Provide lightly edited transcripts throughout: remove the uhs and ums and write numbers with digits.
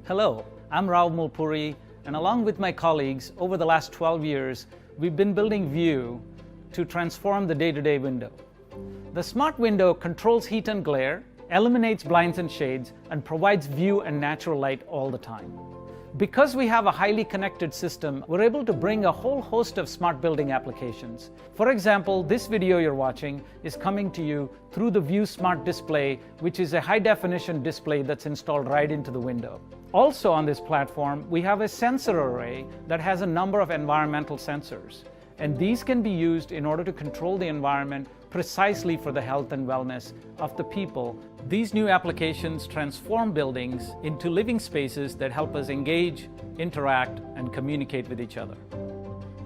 Hello, I'm Rao Mulpuri, and along with my colleagues, over the last 12 years, we've been building View to transform the day-to-day window. The smart window controls heat and glare, eliminates blinds and shades, and provides view and natural light all the time. Because we have a highly connected system, we're able to bring a whole host of smart building applications. For example, this video you're watching is coming to you through the View Smart Display, which is a high-definition display that's installed right into the window. Also on this platform, we have a sensor array that has a number of environmental sensors, and these can be used in order to control the environment precisely for the health and wellness of the people. These new applications transform buildings into living spaces that help us engage, interact, and communicate with each other.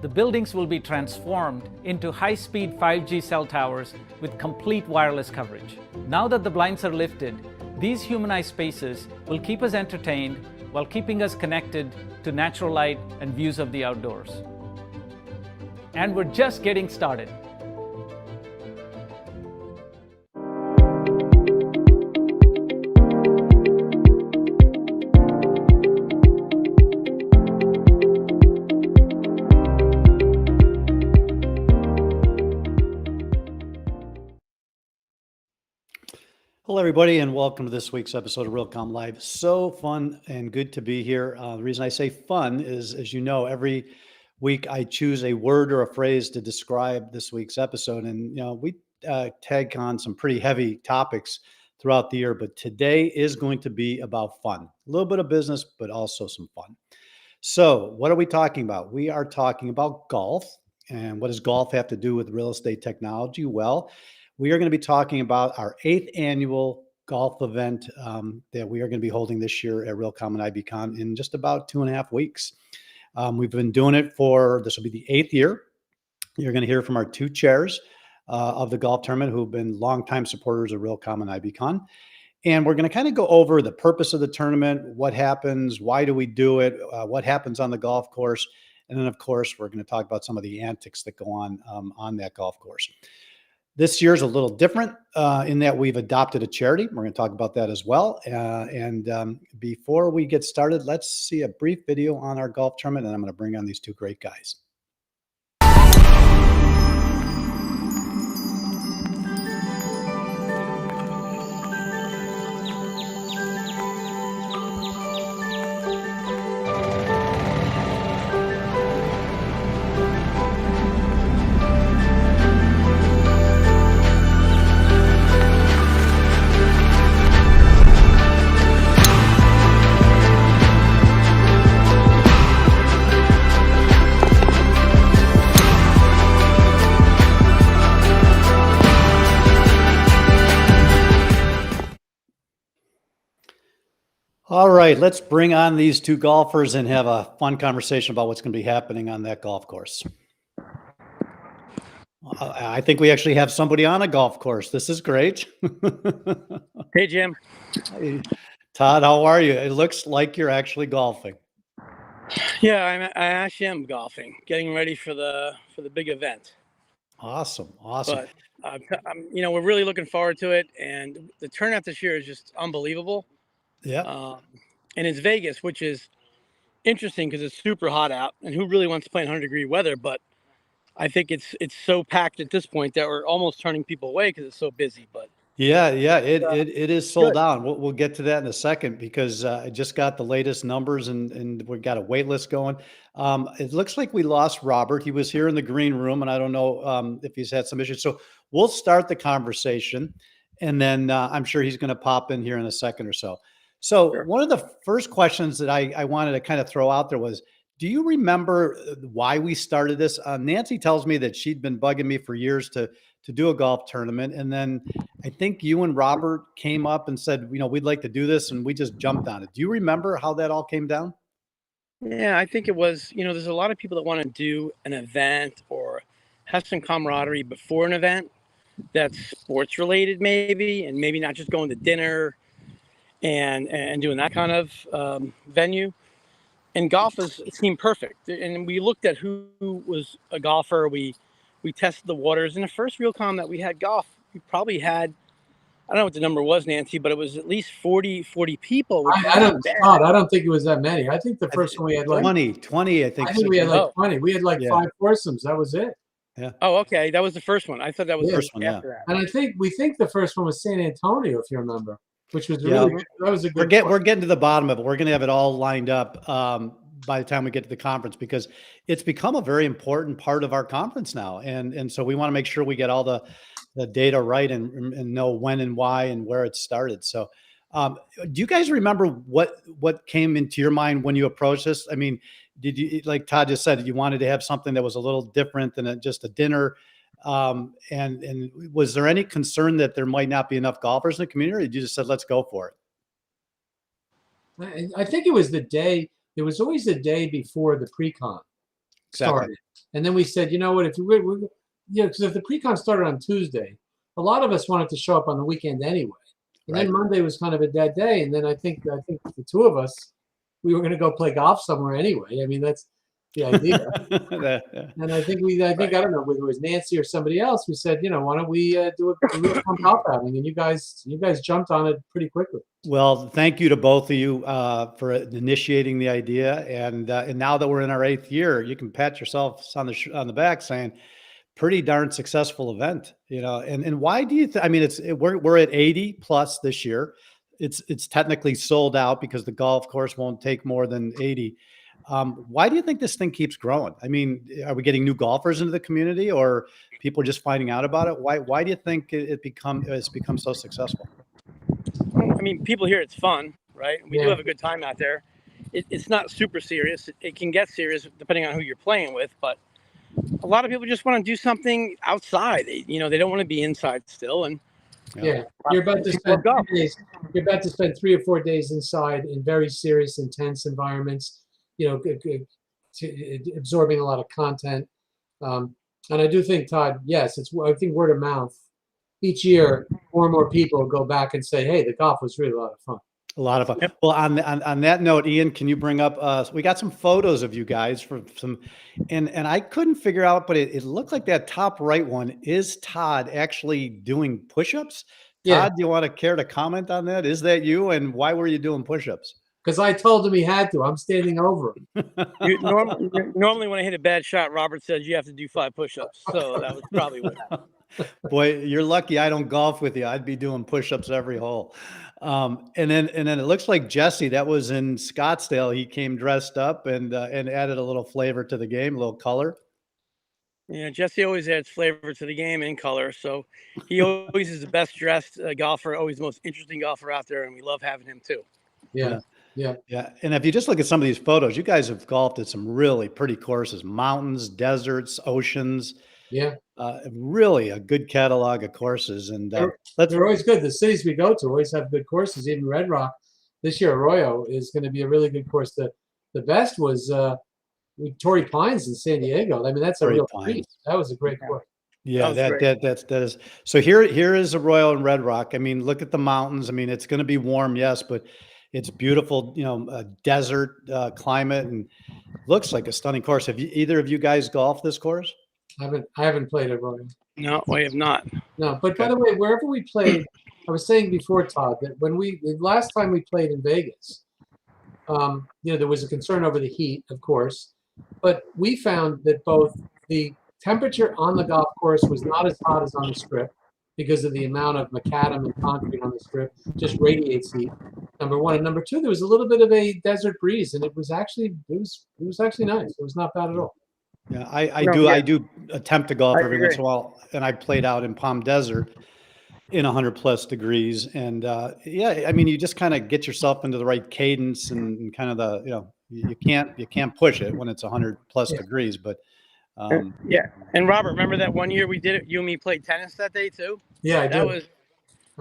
The buildings will be transformed into high-speed 5G cell towers with complete wireless coverage. Now that the blinds are lifted, these humanized spaces will keep us entertained while keeping us connected to natural light and views of the outdoors. And we're just getting started. Hello, everybody, and welcome to this week's episode of Realcomm Live. So fun and good to be here. The reason I say fun is, as you know, every week I choose a word or a phrase to describe this week's episode. And, we tag on some pretty heavy topics throughout the year, but today is going to be about fun. A little bit of business, but also some fun. So what are we talking about? We are talking about golf. And what does golf have to do with real estate technology? Well, we are going to be talking about our 8th annual golf event that we are going to be holding this year at Realcomm and IBcon in just about 2.5 weeks. We've been doing it this will be the 8th year. You're going to hear from our two chairs of the golf tournament who've been longtime supporters of Realcomm and IBcon. And we're going to kind of go over the purpose of the tournament, what happens, why do we do it, what happens on the golf course. And then, of course, we're going to talk about some of the antics that go on that golf course. This year's a little different in that we've adopted a charity. We're going to talk about that as well. Before we get started, let's see a brief video on our golf tournament, and I'm going to bring on these two great guys. All right, let's bring on these two golfers and have a fun conversation about what's going to be happening on that golf course. I think we actually have somebody on a golf course. This is great. Hey, Jim. Hey, Todd, how are you? It looks like you're actually golfing. Yeah, I actually am golfing, getting ready for the big event. Awesome. But we're really looking forward to it, and the turnout this year is just unbelievable. Yeah. And it's Vegas, which is interesting because it's super hot out, and who really wants to play in 100-degree weather? But I think it's so packed at this point that we're almost turning people away because it's so busy. But yeah, it is sold out. We'll get to that in a second because I just got the latest numbers and we've got a wait list going. It looks like we lost Robert. He was here in the green room, and I don't know if he's had some issues. So we'll start the conversation, and then I'm sure he's going to pop in here in a second or so. So Sure. One of the first questions that I wanted to kind of throw out there was, do you remember why we started this? Nancy tells me that she'd been bugging me for years to do a golf tournament. And then I think you and Robert came up and said, we'd like to do this, and we just jumped on it. Do you remember how that all came down? Yeah, I think it was, there's a lot of people that want to do an event or have some camaraderie before an event that's sports related maybe, and maybe not just going to dinner and doing that kind of venue. And golf seemed perfect. And we looked at who was a golfer. We tested the waters. In the first Realcomm that we had golf, we probably had I don't know what the number was, Nancy, but it was at least 40 people. Which I don't, Todd, I don't think it was that many. I think the first one we had like 20, I think. I think we had like Oh. 20. We had like 5 foursomes. That was it. Oh, okay. That was the first one. I thought that was Yeah. First one, after that. And we think the first one was San Antonio, if you remember, which was really good. That was a good. We're getting to the bottom of it. We're going to have it all lined up by the time we get to the conference, because it's become a very important part of our conference now, and so we want to make sure we get all the data right and know when and why and where it started. So, do you guys remember what came into your mind when you approached this? I mean, did you, like Todd just said, you wanted to have something that was a little different than just a dinner? And was there any concern that there might not be enough golfers in the community, or you just said, let's go for it? I think it was the day. There was always the day before the PRECON started, and then we said, you know what, if because if the PRECON started on Tuesday, a lot of us wanted to show up on the weekend anyway, and then Monday was kind of a dead day, and then I think the two of us, we were going to go play golf somewhere anyway. I mean, that's the idea. And I think I don't know whether it was Nancy or somebody else. We said, you know, why don't we do a golf outing? And you guys jumped on it pretty quickly. Well, thank you to both of you for initiating the idea, and now that we're in our 8th year, you can pat yourselves on the back, saying, pretty darn successful event, you know. And why do you? I mean, we're at 80 plus this year. It's technically sold out because the golf course won't take more than 80. Why do you think this thing keeps growing? I mean, are we getting new golfers into the community, or people just finding out about it? Why do you think it's become so successful? I mean, people here, it's fun, right? We do have a good time out there. It's not super serious. It can get serious depending on who you're playing with, but a lot of people just want to do something outside. They don't want to be inside still. And you're about to spend 3 days. You're about to spend 3 or 4 days inside in very serious, intense environments. You know, absorbing a lot of content. And I do think, Todd, yes, I think word of mouth. Each year, more and more people go back and say, "Hey, the golf was really a lot of fun." A lot of fun. Yep. Well, on that note, Ian, can you bring up? We got some photos of you guys from some, and I couldn't figure out, but it looked like that top right one is Todd actually doing push-ups. Todd, do you want to care to comment on that? Is that you, and why were you doing push-ups? Because I told him he had to. I'm standing over him. Normally, when I hit a bad shot, Robert says you have to do 5 push-ups. So that was probably what happened. Boy, you're lucky I don't golf with you. I'd be doing push-ups every hole. And then it looks like Jesse, that was in Scottsdale. He came dressed up and added a little flavor to the game, a little color. Yeah, Jesse always adds flavor to the game and color. So he always is the best dressed golfer, always the most interesting golfer out there, and we love having him too. Yeah. And if you just look at some of these photos, you guys have golfed at some really pretty courses: mountains, deserts, oceans. Yeah. Really a good catalog of courses, and they're always good. The cities we go to always have good courses. Even Red Rock this year, Arroyo is going to be a really good course. The best was Torrey Pines in San Diego. I mean, that's a real treat. That was a great course. Yeah, that is. So here is Arroyo and Red Rock. I mean, look at the mountains. I mean, it's going to be warm, yes, but it's beautiful. You know, desert climate, and looks like a stunning course. Have either of you guys golfed this course? I haven't played it, Roy. No, we have not. No, but by the way, wherever we played, I was saying before, Todd, that the last time we played in Vegas, there was a concern over the heat, of course, but we found that both the temperature on the golf course was not as hot as on the strip because of the amount of macadam and concrete on the strip just radiates heat. Number one, and number two, there was a little bit of a desert breeze, and it was actually nice. It was not bad at all. Yeah, I do attempt to golf every once in a while, and I played out in Palm Desert in 100+ degrees, and I mean, you just kind of get yourself into the right cadence and kind of you can't push it when it's 100+ degrees, but And Robert, remember that one year we did it? You and me played tennis that day too. Yeah, I do.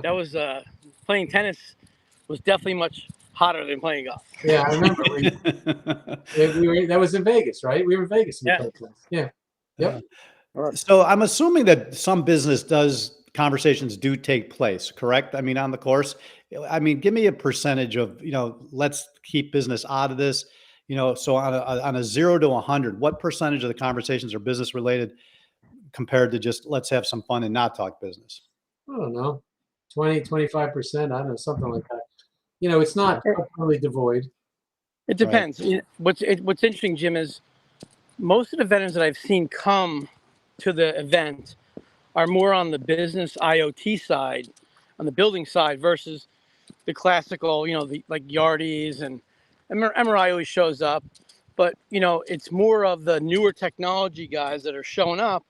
That was playing tennis was definitely much hotter than playing golf. Yeah, I remember. That was in Vegas, right? We were in Vegas. Yeah. Yep. So I'm assuming that some conversations do take place, correct? I mean, on the course. I mean, give me a percentage of, let's keep business out of this. So on a 0 to 100, what percentage of the conversations are business related compared to just let's have some fun and not talk business? I don't know, 25%, I don't know, something like that. It's not totally devoid. It depends. You know, what's interesting, Jim, is most of the vendors that I've seen come to the event are more on the business IoT side, on the building side, versus the classical, the like Yardies and MRI always shows up, but it's more of the newer technology guys that are showing up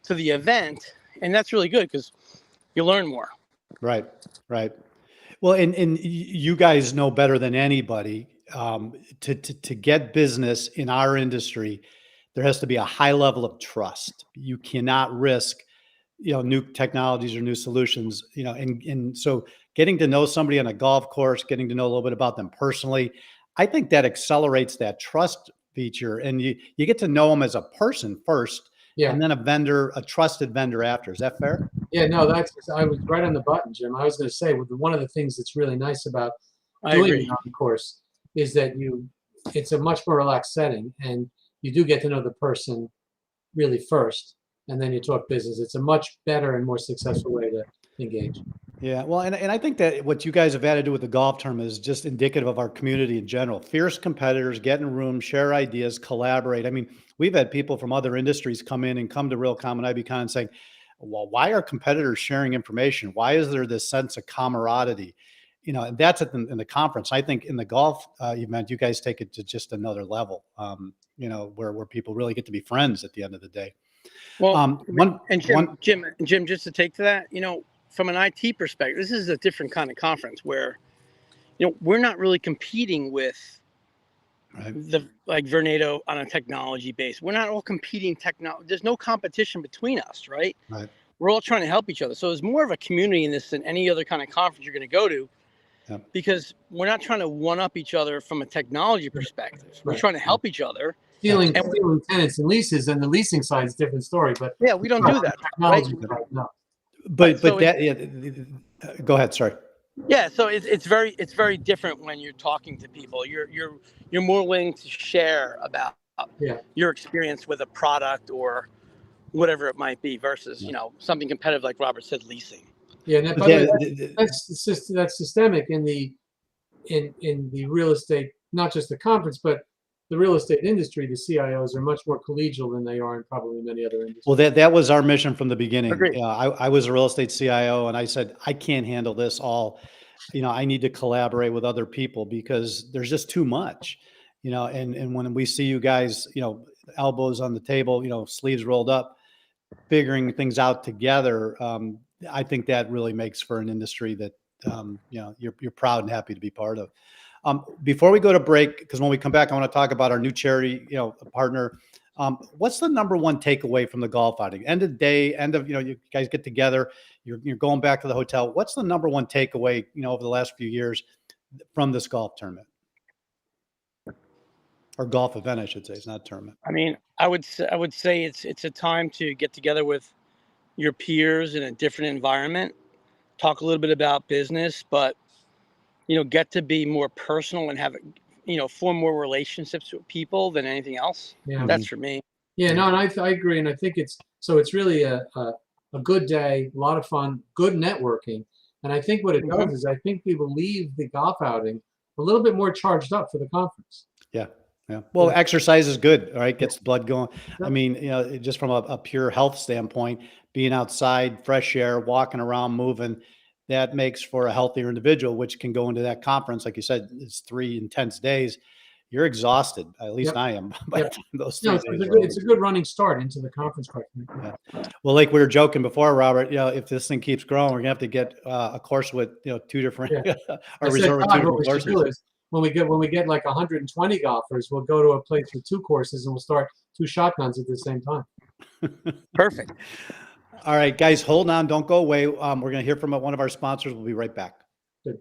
to the event, and that's really good because you learn more. Right. Well, and you guys know better than anybody, to get business in our industry, there has to be a high level of trust. You cannot risk, new technologies or new solutions, and so getting to know somebody on a golf course, getting to know a little bit about them personally, I think that accelerates that trust feature, and you get to know them as a person first, Yeah. and then a trusted vendor after. Is that fair? Yeah, no, I was right on the button, Jim. I was going to say, one of the things that's really nice about I doing agree. it on the course is that it's a much more relaxed setting, and you do get to know the person really first, and then you talk business. It's a much better and more successful way to engage. Yeah, well, and I think that what you guys have had to do with the golf term is just indicative of our community in general. Fierce competitors, get in a room, share ideas, collaborate. I mean, we've had people from other industries come to Realcomm and IBcon saying, well, why are competitors sharing information? Why is there this sense of camaraderie? And that's in the conference. I think in the golf event, you guys take it to just another level, where people really get to be friends at the end of the day. Well, Jim, just to take to that, from an IT perspective, this is a different kind of conference where, we're not really competing with like Vornado on a technology base. We're not all competing technology. There's no competition between us, right? Right. We're all trying to help each other. So there's more of a community in this than any other kind of conference you're going to go to, because we're not trying to one up each other from a technology perspective. We're trying to help each other. Stealing tenants and leases, and the leasing side is a different story. But yeah, we don't do that. Technology, Right? No. But go ahead. Sorry. Yeah, so it's very different when you're talking to people. You're more willing to share about your experience with a product or whatever it might be versus something competitive like Robert said, leasing. Yeah, that's systemic in the real estate, not just the conference, but the real estate industry. The CIOs are much more collegial than they are in probably many other industries. Well, that was our mission from the beginning. Agreed. I was a real estate CIO, and I said, I can't handle this all. I need to collaborate with other people because there's just too much, and when we see you guys, elbows on the table, sleeves rolled up, figuring things out together, I think that really makes for an industry that, you're proud and happy to be part of. Before we go to break, because when we come back, I want to talk about our new charity, partner. What's the number one takeaway from the golf outing? End of the day, you guys get together, you're going back to the hotel. What's the number one takeaway, over the last few years from this golf tournament? Or golf event, I should say. It's not a tournament. I mean, I would say it's a time to get together with your peers in a different environment, talk a little bit about business, but get to be more personal and have form more relationships with people than anything else. Yeah. That's for me. Yeah, no, and I agree, and I think it's really a good day, a lot of fun, good networking, and I think what it does is I think people leave the golf outing a little bit more charged up for the conference. Yeah. Well, exercise is good, all right? Gets the blood going. I mean, just from a pure health standpoint, being outside, fresh air, walking around, moving, that makes for a healthier individual, which can go into that conference. Like you said, it's 3 intense days. You're exhausted. At least I am. By the time those 3 days it's a good running start into the conference. Well, like we were joking before, Robert, if this thing keeps growing, we're gonna have to get a course with 2 different or reserve with 2 different courses. When we get like 120 golfers, we'll go to a place with 2 courses and we'll start 2 shotguns at the same time. Perfect. All right, guys, hold on. Don't go away. We're going to hear from one of our sponsors. We'll be right back. Good.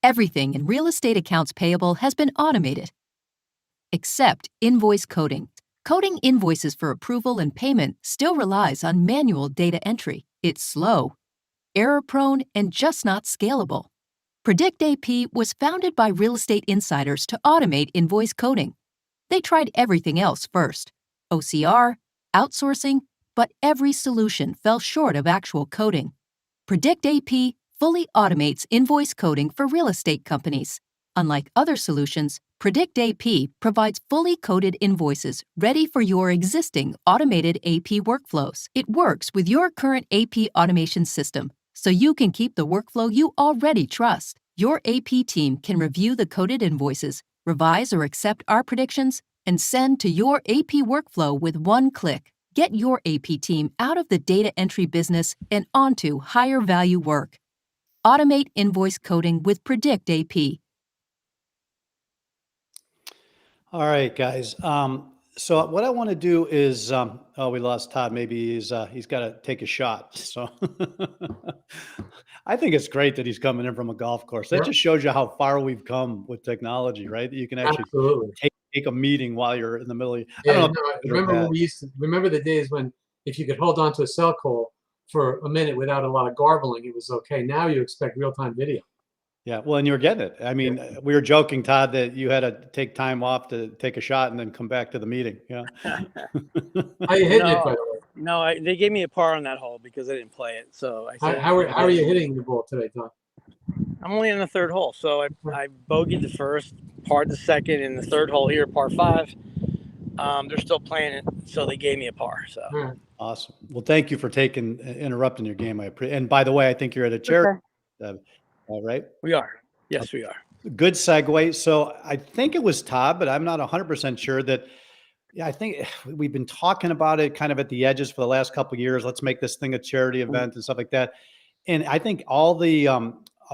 Everything in real estate accounts payable has been automated, except invoice coding. Coding invoices for approval and payment still relies on manual data entry. It's slow, error-prone, and just not scalable. Predict AP was founded by real estate insiders to automate invoice coding. They tried everything else first: OCR, outsourcing, but every solution fell short of actual coding. Predict AP fully automates invoice coding for real estate companies. Unlike other solutions, Predict AP provides fully coded invoices ready for your existing automated AP workflows. It works with your current AP automation system, so you can keep the workflow you already trust. Your AP team can review the coded invoices, revise or accept our predictions, and send to your AP workflow with one click. Get your AP team out of the data entry business and onto higher value work. Automate invoice coding with Predict AP. All right, guys. So what I want to do is, oh, we lost Todd. Maybe he's got to take a shot. So I think it's great that he's coming in from a golf course. That just shows you how far we've come with technology, right? That you can actually take a meeting while you're in the middle of. Yeah, I remember when we used to remember the days when if you could hold on to a cell call for a minute without a lot of garbling, it was okay. Now you expect real-time video. Yeah, well, and you were getting it. I mean, we were joking, Todd, that you had to take time off to take a shot and then come back to the meeting. Yeah. How you hitting it, by the way? No, they gave me a par on that hole because I didn't play it. So I said, how are you hitting the ball today, Todd? I'm only in the third hole, so I bogeyed the first, parred the second, and the third hole here, par 5. They're still playing it, so they gave me a par. So awesome. Well, thank you for interrupting your game. I appreciate. And by the way, I think you're at a charity. All right. We are. Yes, we are. Good segue. So I think it was Todd, but I'm not 100% sure that. Yeah, I think we've been talking about it kind of at the edges for the last couple of years. Let's make this thing a charity event and stuff like that. And I think all the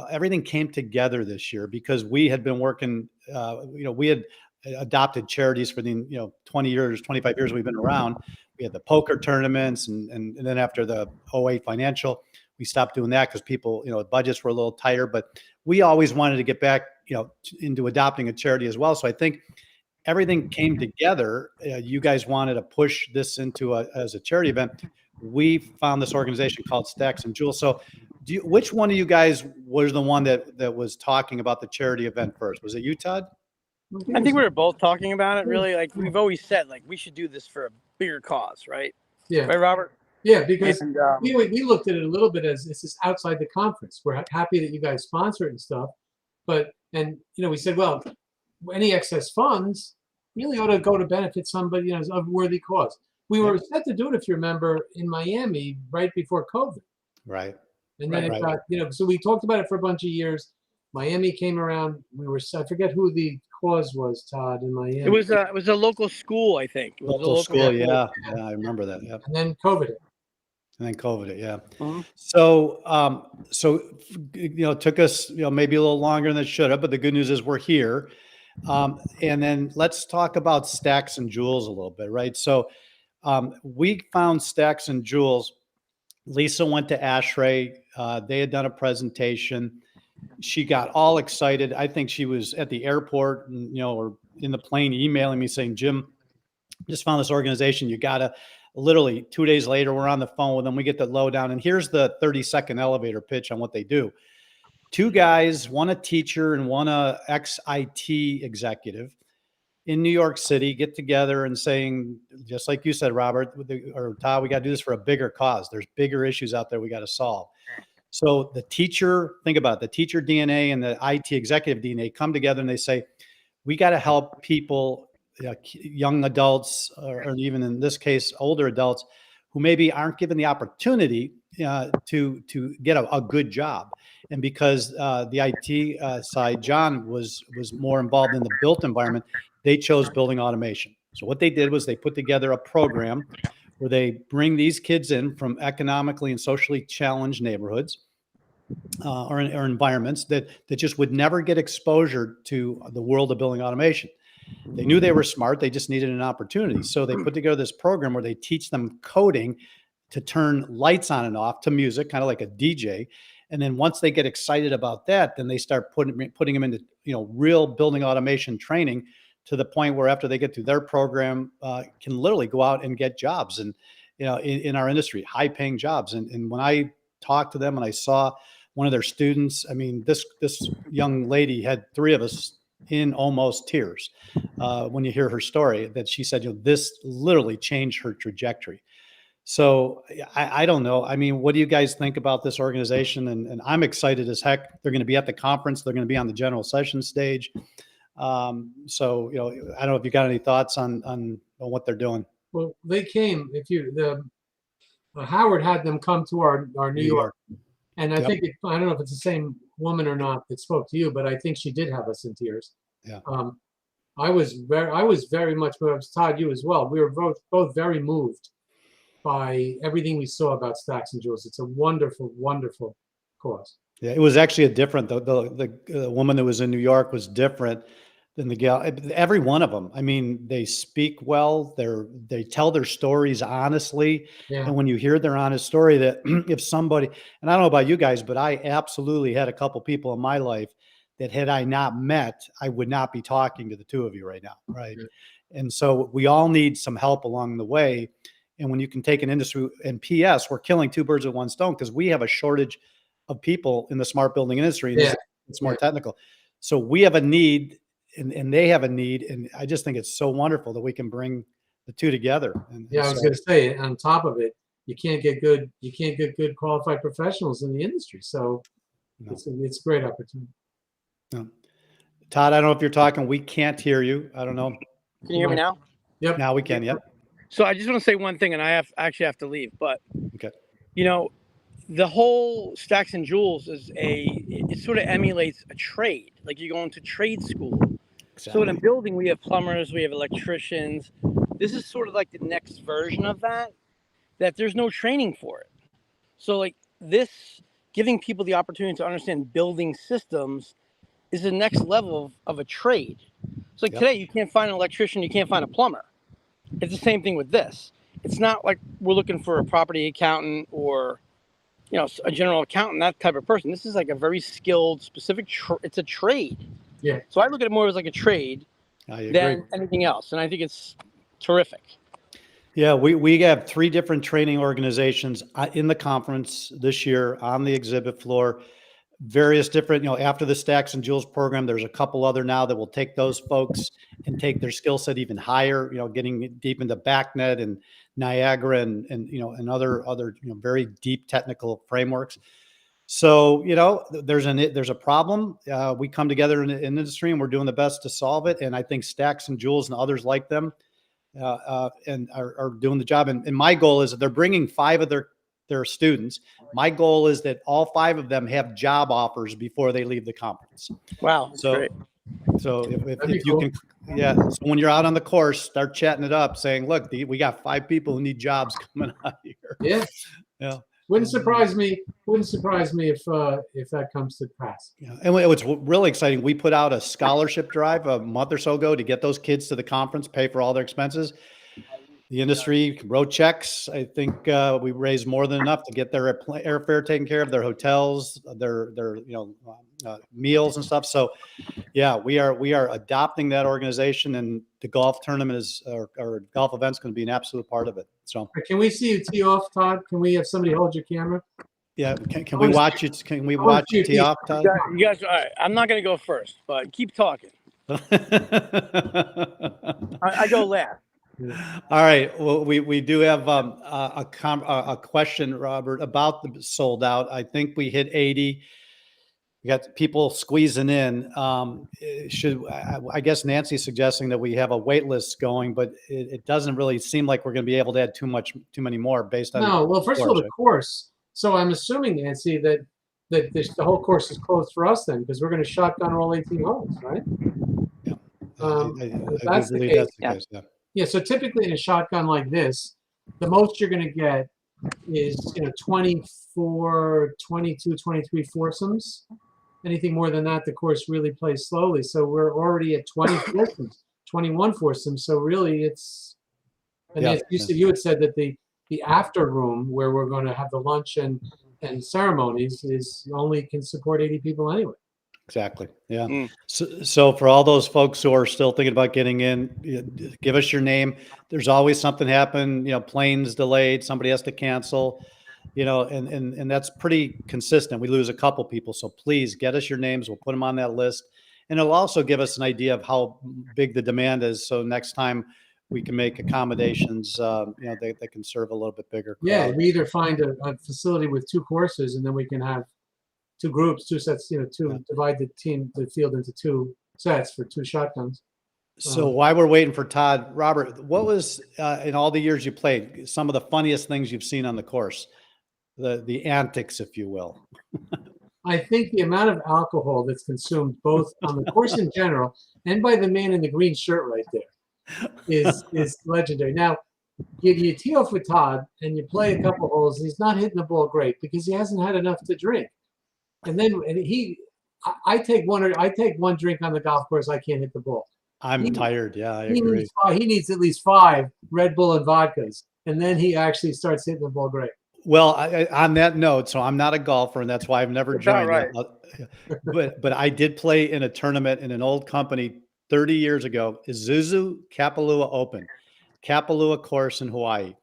everything came together this year because we had been working. We had adopted charities for the 20 years, 25 years we've been around. We had the poker tournaments, and then after the '08 financial, we stopped doing that because people, budgets were a little tighter. But we always wanted to get back, into adopting a charity as well. So I think everything came together. You guys wanted to push this into as a charity event. We found this organization called Stacks Joules. So, which one of you guys was the one that was talking about the charity event first? Was it you, Todd? I think we were both talking about it. Really, like we've always said, like we should do this for a bigger cause, right? Yeah. Right, Robert? Yeah, because we looked at it a little bit as this is outside the conference. We're happy that you guys sponsor it and stuff, and we said, well, any excess funds really ought to go to benefit somebody of worthy cause. We were set to do it, if you remember, in Miami right before COVID. Right. And then it got, so we talked about it for a bunch of years. Miami came around. I forget who the cause was, Todd, in Miami. It was a local school, I think. It was local school, yeah, I remember that. Yeah. And then COVID hit. Yeah. Mm-hmm. So it took us, maybe a little longer than it should have, but the good news is we're here. And then let's talk about Stacks Joules a little bit, right? So we found Stacks Joules. Lisa went to ASHRAE. They had done a presentation. She got all excited. I think she was at the airport, or in the plane emailing me saying, Jim, just found this organization. You got to. Literally 2 days later, we're on the phone with them. We get the lowdown, and here's the 30-second elevator pitch on what they do. 2 guys, one a teacher and one a ex-IT executive in New York City, get together and saying, just like you said, Robert or Todd, we got to do this for a bigger cause. There's bigger issues out there we got to solve. So the teacher, think about it, the teacher DNA and the IT executive DNA come together and they say, we got to help people, young adults, or even in this case, older adults who maybe aren't given the opportunity to get a good job. And because the IT side, John was more involved in the built environment, they chose building automation. So what they did was they put together a program where they bring these kids in from economically and socially challenged neighborhoods or environments that just would never get exposure to the world of building automation. They knew they were smart. They just needed an opportunity. So they put together this program where they teach them coding to turn lights on and off to music, kind of like a DJ. And then once they get excited about that, then they start putting them into, real building automation training to the point where after they get through their program, can literally go out and get jobs. And, in our industry, high paying jobs. And when I talked to them and I saw one of their students, I mean, this young lady had 3 of us in almost tears when you hear her story, that she said, this literally changed her trajectory. So I don't know. I mean, what do you guys think about this organization? And I'm excited as heck. They're going to be at the conference. They're going to be on the general session stage. So, I don't know if you got any thoughts on what they're doing. Well, they came. Howard had them come to our New York, and I Yep. think I don't know if it's the same woman or not that spoke to you, but I think she did have us in tears. Yeah. I was very much moved. Todd, you as well. We were both very moved by everything we saw about Stacks and Joules. It's a wonderful, wonderful cause. Yeah, it was actually a different. The woman that was in New York was different than the gal. Every one of them. I mean, they speak well. They tell their stories honestly. Yeah. And when you hear their honest story, that if somebody, and I don't know about you guys, but I absolutely had a couple people in my life that had I not met, I would not be talking to the two of you right now, right? Yeah. And so we all need some help along the way. And when you can take an industry, and PS, we're killing two birds with one stone, because we have a shortage of people in the smart building industry. And it's more technical. So we have a need, and they have a need. And I just think it's so wonderful that we can bring the two together. I was going to say, on top of it, you can't get good qualified professionals in the industry. So it's a great opportunity. No. Todd, I don't know if you're talking. We can't hear you. I don't know. Can you hear me now? Yep. Now we can. Yep. So I just want to say one thing, and I actually have to leave. But okay, the whole Stacks and Joules it sort of emulates a trade. Like you go into trade school. Exactly. So in a building, we have plumbers, we have electricians. This is sort of like the next version of that there's no training for it. So like this, giving people the opportunity to understand building systems is the next level of a trade. So like today, you can't find an electrician, you can't find a plumber. It's the same thing with this. It's not like we're looking for a property accountant or, a general accountant, that type of person. This is like a very skilled, specific, it's a trade. Yeah. So I look at it more as like a trade than anything else. And I think it's terrific. Yeah, we have 3 different training organizations in the conference this year on the exhibit floor. Various different, after the Stacks and Joules program, there's a couple other now that will take those folks and take their skill set even higher, getting deep into BACnet and Niagara and other very deep technical frameworks. So, there's a problem. We come together in the industry and we're doing the best to solve it. And I think Stacks and Joules and others like them and are doing the job. And my goal is that they're bringing 5 of their students. My goal is that all 5 of them have job offers before they leave the conference. Wow. So, great. So if you can, so when you're out on the course, start chatting it up, saying, look, we got 5 people who need jobs coming out here. Yeah. Yeah. Wouldn't surprise me if that comes to pass. Yeah. And what's really exciting, we put out a scholarship drive a month or so ago to get those kids to the conference, pay for all their expenses. The industry wrote checks. I think we raised more than enough to get their airfare taken care of, their hotels, their meals and stuff. So, yeah, we are adopting that organization, and the golf tournament or golf event's going to be an absolute part of it. So, can we see you tee off, Todd? Can we have somebody hold your camera? Yeah, can we watch it? Can we watch you tee off, Todd? You guys, all right. I'm not going to go first, but keep talking. I go last. All right. Well, we do have a question, Robert, about the sold out. I think we hit 80. We got people squeezing in. I guess Nancy's suggesting that we have a wait list going, but it doesn't really seem like we're going to be able to add too many more based on. No. Well, first of all, the course. So I'm assuming, Nancy, that the whole course is closed for us then, because we're going to shotgun all 18 holes, right? Yeah. I believe that's the case. Yeah. Yeah, so typically in a shotgun like this, the most you're going to get is 24, 22, 23 foursomes. Anything more than that, the course really plays slowly. So we're already at 20 foursomes, 21 foursomes. So really it's, and you had said that the after room where we're going to have the lunch and ceremonies is only can support 80 people anyway. Exactly. Yeah. So for all those folks who are still thinking about getting in, give us your name. There's always something happen, planes delayed, somebody has to cancel, and that's pretty consistent. We lose a couple people. So please get us your names. We'll put them on that list. And it'll also give us an idea of how big the demand is. So next time we can make accommodations, they can serve a little bit bigger crowd. Yeah, we either find a facility with 2 courses, and then we can have 2 groups, 2 sets, divide the field into 2 sets for 2 shotguns. So while we're waiting for Todd, Robert, what was in all the years you played, some of the funniest things you've seen on the course, the antics, if you will? I think the amount of alcohol that's consumed both on the course in general and by the man in the green shirt right there is legendary. Now, you tee off with Todd and you play a couple holes, he's not hitting the ball great because he hasn't had enough to drink. And then I take one drink on the golf course, I can't hit the ball. I'm tired. Yeah, I agree. He needs at least 5 Red Bull and vodkas, and then he actually starts hitting the ball great. Well, on that note, so I'm not a golfer, and that's why I've never joined. Right. But I did play in a tournament in an old company 30 years ago, Isuzu Kapalua Open, Kapalua course in Hawaii.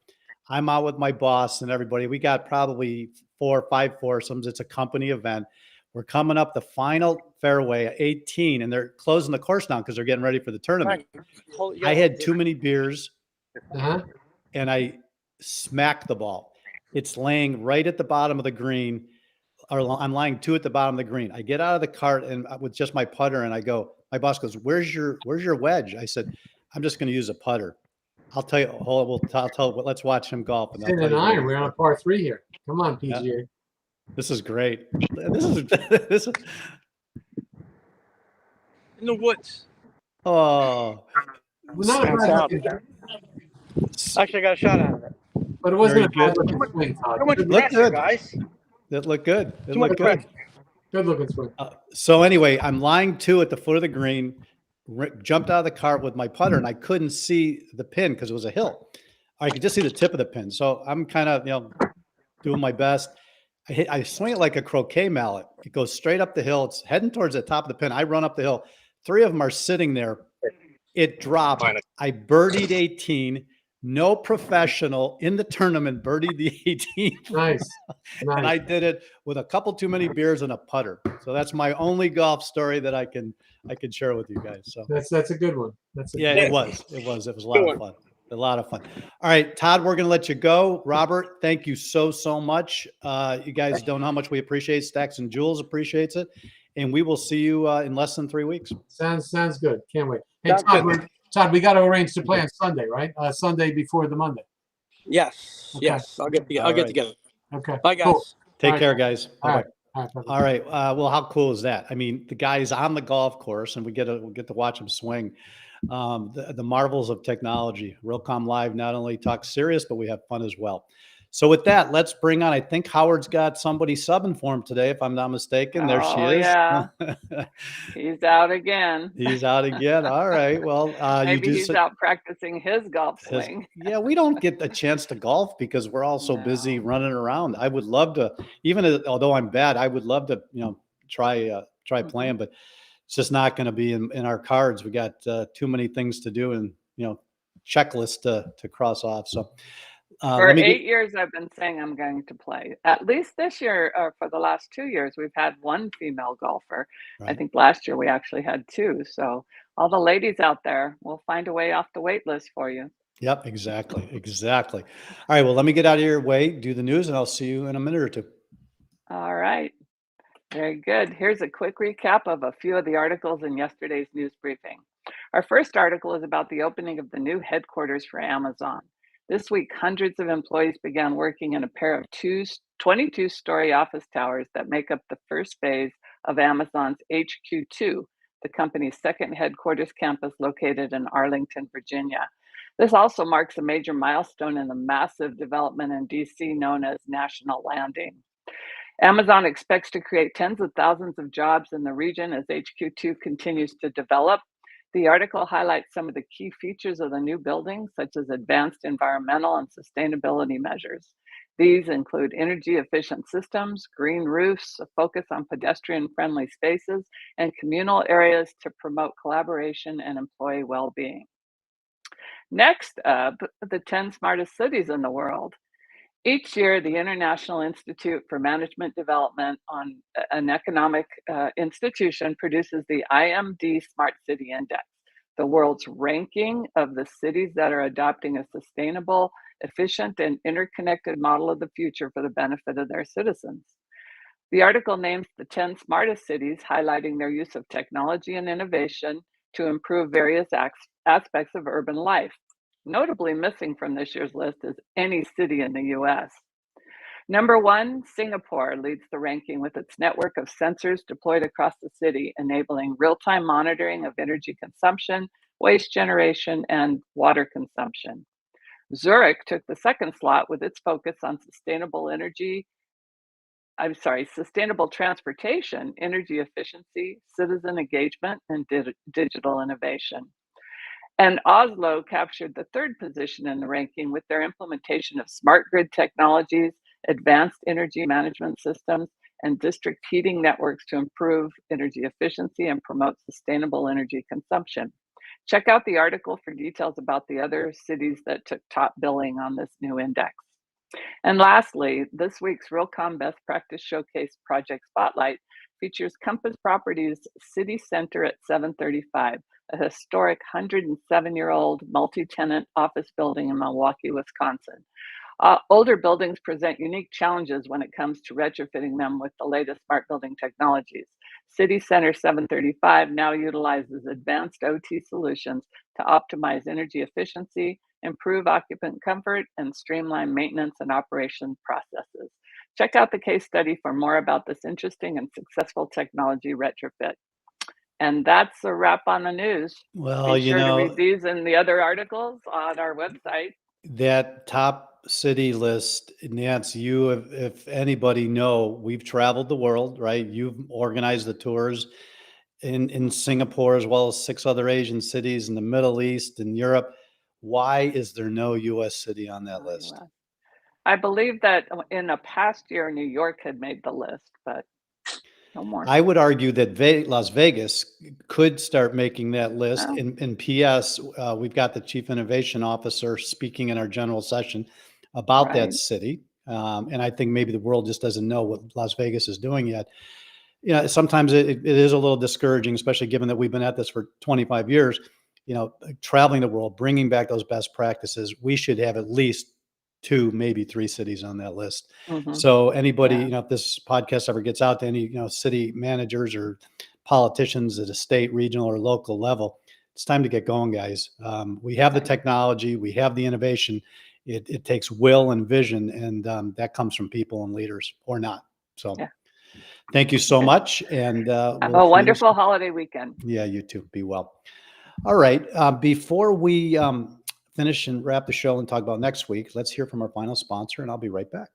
I'm out with my boss and everybody. We got probably 4 or 5 foursomes. It's a company event. We're coming up the final fairway, 18, and they're closing the course down because they're getting ready for the tournament. I had too many beers, and I smacked the ball. It's laying right at the bottom of the green, or I'm lying 2 at the bottom of the green. I get out of the cart and with just my putter, and I go. My boss goes, "Where's your wedge?" I said, "I'm just going to use a putter." I'll tell you. Let's watch him golf. And an iron. We're on a par 3 here. Come on, PGA. Yeah. This is great. This is in the woods. Oh, not a bad Actually, I got a shot out of it. But it wasn't a bad looking swing, Todd. Too much pressure, guys. That looked good. It Too much looked good. pressure. Good looking swing. So anyway, I'm lying 2 at the foot of the green, jumped out of the cart with my putter, and I couldn't see the pin because it was a hill. I could just see the tip of the pin. So I'm kind of, doing my best. I swing it like a croquet mallet. It goes straight up the hill. It's heading towards the top of the pin. I run up the hill. 3 of them are sitting there. It dropped. I birdied 18. No professional in the tournament birdied the 18th. Nice. And I did it with a couple too many beers and a putter. So that's my only golf story that I can share with you guys. So that's a good one. It was a lot of fun. A lot of fun. All right, Todd, we're going to let you go. Robert, thank you so much. You guys don't know how much we appreciate. Stacks and Joules appreciates it. And we will see you in less than 3 weeks. Sounds good. Can't wait. Hey, Todd, we got to arrange to play on Sunday, right? Sunday before the Monday. Yes. Okay. Yes. I'll get together. Okay. Bye, guys. Cool. Take care, guys. All right. Well, how cool is that? I mean, the guy's on the golf course, and we get to watch him swing. The marvels of technology. Realcomm Live not only talks serious, but we have fun as well. So with that, let's bring on, I think Howard's got somebody subbing for him today, if I'm not mistaken. There she is. Yeah. He's out again. He's out again. All right. Well, maybe he's out practicing his golf swing. Yeah, we don't get a chance to golf because we're all so busy running around. I would love to, although I'm bad, I would love to, try playing, but it's just not going to be in our cards. We got too many things to do and, checklist to cross off. So for 8 years, I've been saying I'm going to play. At least this year, or for the last 2 years, we've had 1 female golfer. Right. I think last year we actually had 2. So all the ladies out there, we'll find a way off the wait list for you. Yep, exactly. All right, well, let me get out of your way, do the news, and I'll see you in a minute or 2. All right. Very good. Here's a quick recap of a few of the articles in yesterday's news briefing. Our first article is about the opening of the new headquarters for Amazon. This week, hundreds of employees began working in a pair of 22-story office towers that make up the first phase of Amazon's HQ2, the company's second headquarters campus located in Arlington, Virginia. This also marks a major milestone in the massive development in DC known as National Landing. Amazon expects to create tens of thousands of jobs in the region as HQ2 continues to develop. The article highlights some of the key features of the new building, such as advanced environmental and sustainability measures. These include energy-efficient systems, green roofs, a focus on pedestrian-friendly spaces, and communal areas to promote collaboration and employee well-being. Next up, the 10 smartest cities in the world. Each year, the International Institute for Management Development on an economic institution produces the IMD Smart City Index, the world's ranking of the cities that are adopting a sustainable, efficient, and interconnected model of the future for the benefit of their citizens. The article names the 10 smartest cities, highlighting their use of technology and innovation to improve various aspects of urban life. Notably missing from this year's list is any city in the US. Number 1, Singapore leads the ranking with its network of sensors deployed across the city, enabling real-time monitoring of energy consumption, waste generation, and water consumption. Zurich took the second slot with its focus on sustainable transportation, energy efficiency, citizen engagement, and digital innovation. And Oslo captured the third position in the ranking with their implementation of smart grid technologies, advanced energy management systems, and district heating networks to improve energy efficiency and promote sustainable energy consumption. Check out the article for details about the other cities that took top billing on this new index. And lastly, this week's Realcomm Best Practice Showcase Project Spotlight features Compass Properties City Center at 735, a historic 107-year-old multi-tenant office building in Milwaukee, Wisconsin. Older buildings present unique challenges when it comes to retrofitting them with the latest smart building technologies. City Center 735 now utilizes advanced OT solutions to optimize energy efficiency, improve occupant comfort, and streamline maintenance and operation processes. Check out the case study for more about this interesting and successful technology retrofit. And that's a wrap on the news. Well, Be sure to read these and the other articles on our website. That top city list, Nance, you, if anybody know, we've traveled the world, right? You've organized the tours in Singapore, as well as 6 other Asian cities in the Middle East and Europe. Why is there no US city on that list? I believe that in a past year, New York had made the list, but no more. I would argue that Las Vegas could start making that list. Oh. In PS, we've got the Chief Innovation Officer speaking in our general session about that Right. city. And I think maybe the world just doesn't know what Las Vegas is doing yet. You know, sometimes it is a little discouraging, especially given that we've been at this for 25 years, you know, traveling the world, bringing back those best practices. We should have at least 2, maybe 3 cities on that list. Mhm. So anybody, Yeah. you know, if this podcast ever gets out to any, you know, city managers or politicians at a state, regional, or local level, it's time to get going, guys. We have the Right. technology, we have the innovation. It takes will and vision, and that comes from people and leaders, or not. So Yeah. thank you so Okay. much. And Have we'll a see you next wonderful week. holiday weekend. Yeah, you too. Be well. All right. Before we finish and wrap the show and talk about next week, let's hear from our final sponsor, and I'll be right back.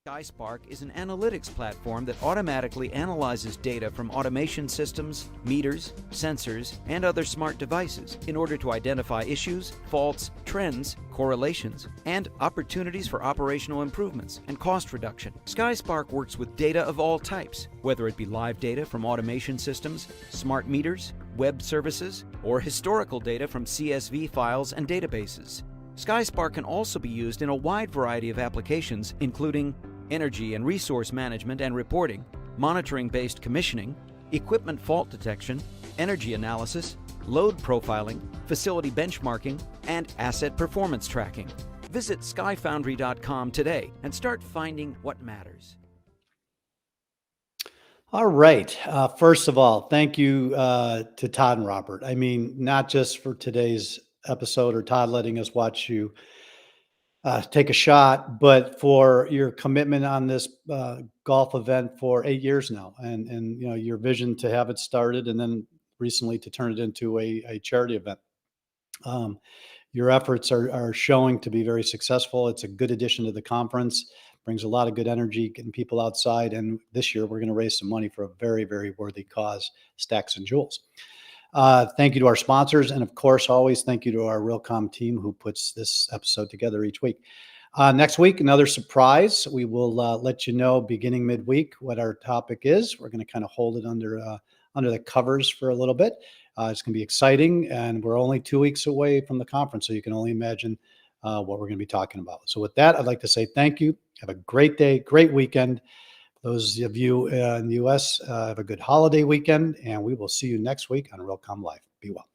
SkySpark is an analytics platform that automatically analyzes data from automation systems, meters, sensors, and other smart devices in order to identify issues, faults, trends, correlations, and opportunities for operational improvements and cost reduction. SkySpark works with data of all types, whether it be live data from automation systems, smart meters, web services, or historical data from CSV files and databases. SkySpark can also be used in a wide variety of applications, including energy and resource management and reporting, monitoring-based commissioning, equipment fault detection, energy analysis, load profiling, facility benchmarking, and asset performance tracking. Visit skyfoundry.com today and start finding what matters. All right. First of all, thank you to Todd and Robert. I mean, not just for today's episode or Todd letting us watch you take a shot, but for your commitment on this golf event for 8 years now, and you know, your vision to have it started and then recently to turn it into a charity event. Your efforts are showing to be very successful. It's a good addition to the conference, brings a lot of good energy, getting people outside. And this year we're going to raise some money for a very, very worthy cause, Stacks Joules. Thank you to our sponsors. And of course, always thank you to our Realcomm team who puts this episode together each week. Next week, another surprise. We will let you know beginning midweek what our topic is. We're going to kind of hold it under the covers for a little bit. It's going to be exciting, and we're only 2 weeks away from the conference, so you can only imagine what we're going to be talking about. So with that, I'd like to say thank you. Have a great day, great weekend. Those of you in the U.S., have a good holiday weekend, and we will see you next week on Realcomm Live. Be well.